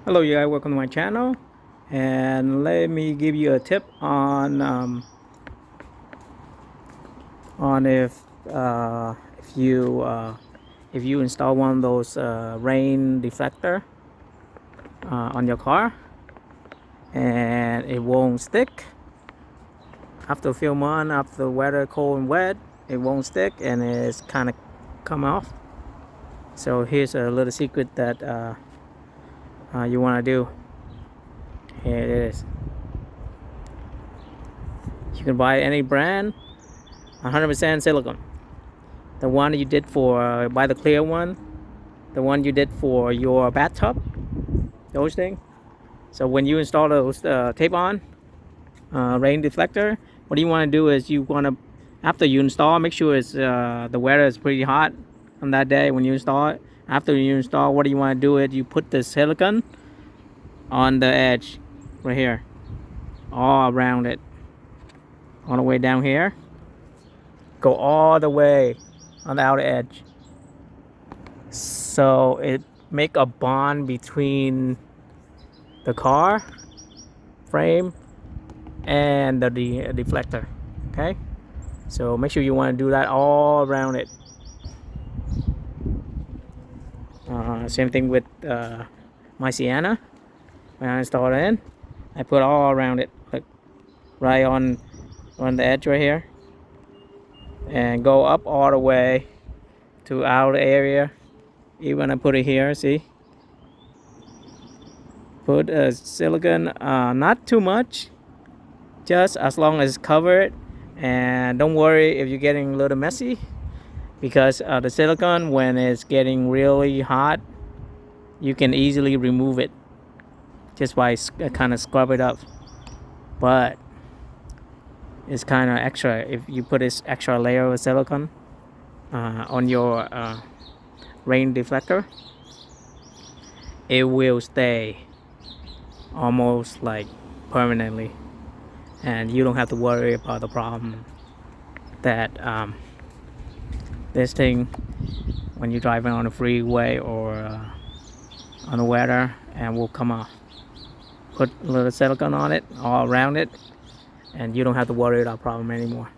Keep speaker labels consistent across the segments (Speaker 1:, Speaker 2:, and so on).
Speaker 1: Hello, you guys. Welcome to my channel, and let me give you a tip on if you install one of those rain deflector on your car and it won't stick after a few months, after the weather cold and wet, it won't stick and it's kind of come off. So here's a little secret that you want to do. Here it is. You can buy any brand, 100% silicone. The one you did for buy the clear one, the one you did for your bathtub, those things. So when you install those tape on rain deflector, what you want to do is you want to, after you install, make sure it's the weather is pretty hot on that day when you install it. After you install, what do you want to do is you put the silicone on the edge right here, all around it, all the way down here. Go all the way on the outer edge. So it make a bond between the car frame and the deflector. Okay, so make sure you want to do that all around it. Same thing with my Sienna. When I install it in, I put all around it, like right on the edge right here, and go up all the way to outer area. Even I put it here, see, put a silicone, not too much, just as long as it's covered. And don't worry if you're getting a little messy, because the silicone, when it's getting really hot, you can easily remove it just by kind of scrub it up. But it's kind of extra if you put this extra layer of silicone on your rain deflector. It will stay almost like permanently, and you don't have to worry about the problem that this thing, when you're driving on a freeway or on the weather, and will come off. Put a little silicone on it, all around it, and you don't have to worry about problem anymore.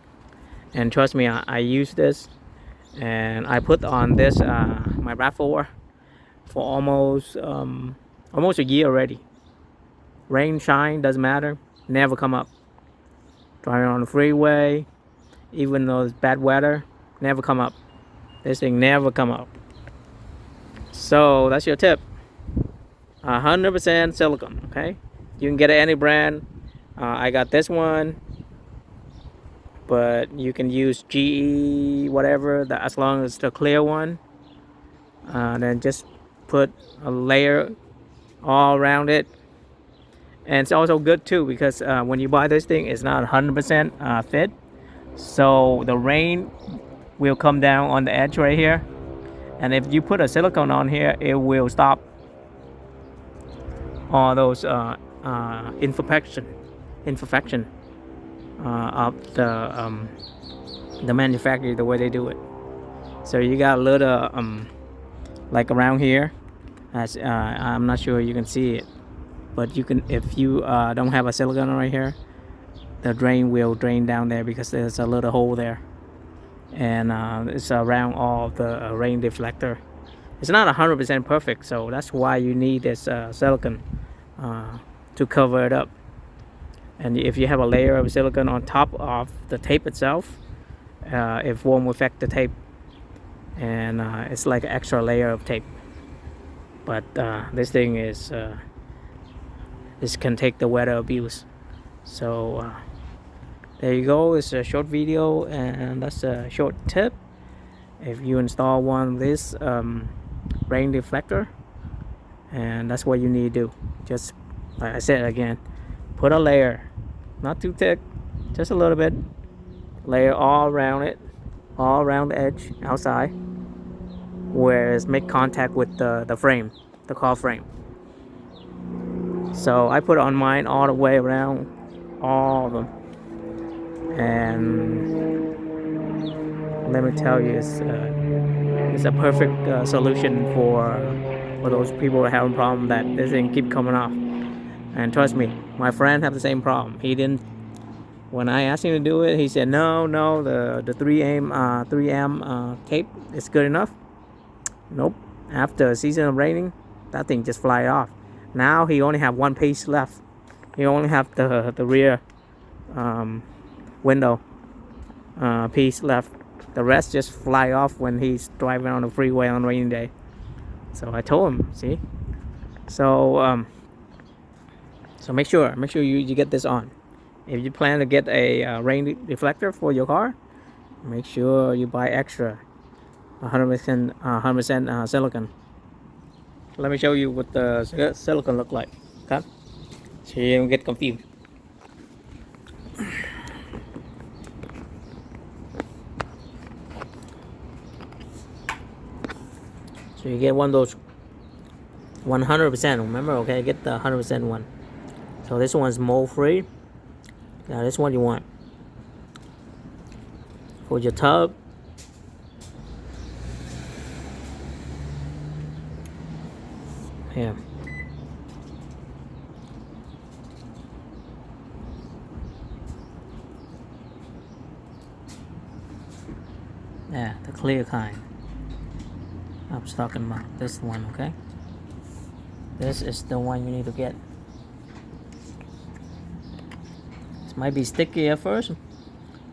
Speaker 1: And trust me, I use this, and I put on this my RAV4 for almost a year already. Rain, shine, doesn't matter, never come up. Driving on the freeway, even though it's bad weather, never come up. This thing never come up. So that's your tip. 100% silicone. Okay, you can get it any brand. I got this one, but you can use GE, whatever, as long as the clear one. Then just put a layer all around it. And it's also good too, because when you buy this thing, it's not 100% fit. So the rain will come down on the edge right here. And if you put a silicone on here, it will stop all those imperfection of the manufacturer, the way they do it. So you got a little like around here, as I'm not sure you can see it, but you can, if you don't have a silicone right here, the drain will drain down there because there's a little hole there, and it's around all the rain deflector. It's not 100% perfect, so that's why you need this silicone to cover it up. And if you have a layer of silicone on top of the tape itself, it won't affect the tape, and it's like an extra layer of tape. But this thing is this can take the weather abuse. So there you go. It's a short video, and that's a short tip. If you install one of this rain deflector, and that's what you need to do. Just like I said again, put a layer, not too thick, just a little bit, layer all around it, all around the edge outside, where it's make contact with the frame, the car frame. So I put on mine all the way around, all of them, and let me tell you, it's a perfect solution for for those people that have a problem that this thing keep coming off. And trust me, my friend have the same problem. He didn't. When I asked him to do it, he said no, the 3M tape is good enough. Nope. After a season of raining, that thing just fly off. Now he only have one piece left. He only have the rear window piece left. The rest just fly off when he's driving on the freeway on a rainy day. So I told him, see. So make sure you get this on. If you plan to get a rain deflector for your car, make sure you buy extra 100% silicone. Let me show you what the silicone look like, okay? So you don't get confused. So you get one of those 100%, remember, okay? Get the 100% one. So this one's mold free. Now this one you want for your tub. Yeah. Yeah, the clear kind. I was talking about this one, okay? This is the one you need to get. This might be sticky at first,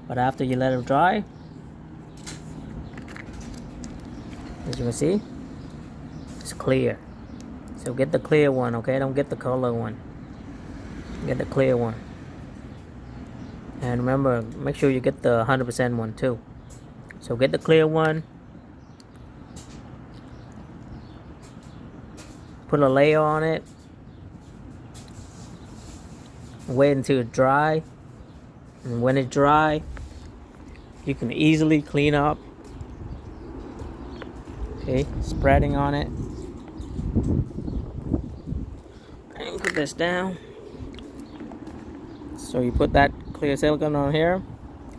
Speaker 1: but after you let it dry, as you can see, it's clear. So get the clear one, okay? Don't get the color one. Get the clear one. And remember, make sure you get the 100% one too. So get the clear one. Put a layer on it. Wait until it's dry. And when it's dry, you can easily clean up. Okay, spreading on it. And put this down. So you put that clear silicone on here.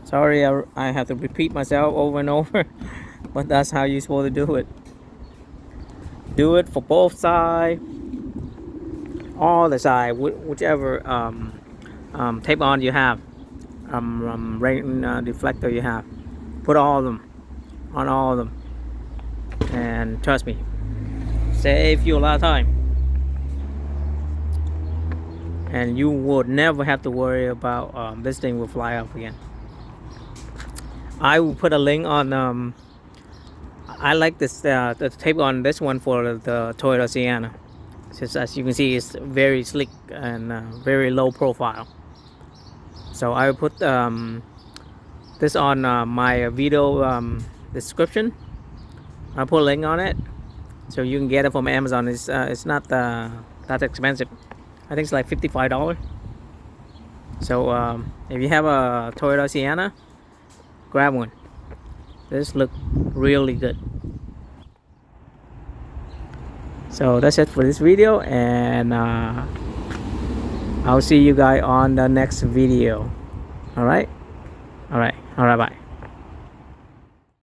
Speaker 1: Sorry, I have to repeat myself over and over, but that's how you're supposed to do it. Do it for both sides, all the side, whichever tape on you have, rain deflector you have. Put all of them on all of them, and trust me, save you a lot of time. And you would never have to worry about this thing will fly off again. I will put a link on. I like this the tape on this one for the Toyota Sienna. Just as you can see, it's very sleek and very low profile. So I will put this on my video description. I'll put a link on it, so you can get it from Amazon. It's not that expensive. I think it's like $55. So if you have a Toyota Sienna, grab one. This look really good. So that's it for this video, and I'll see you guys on the next video. All right, bye.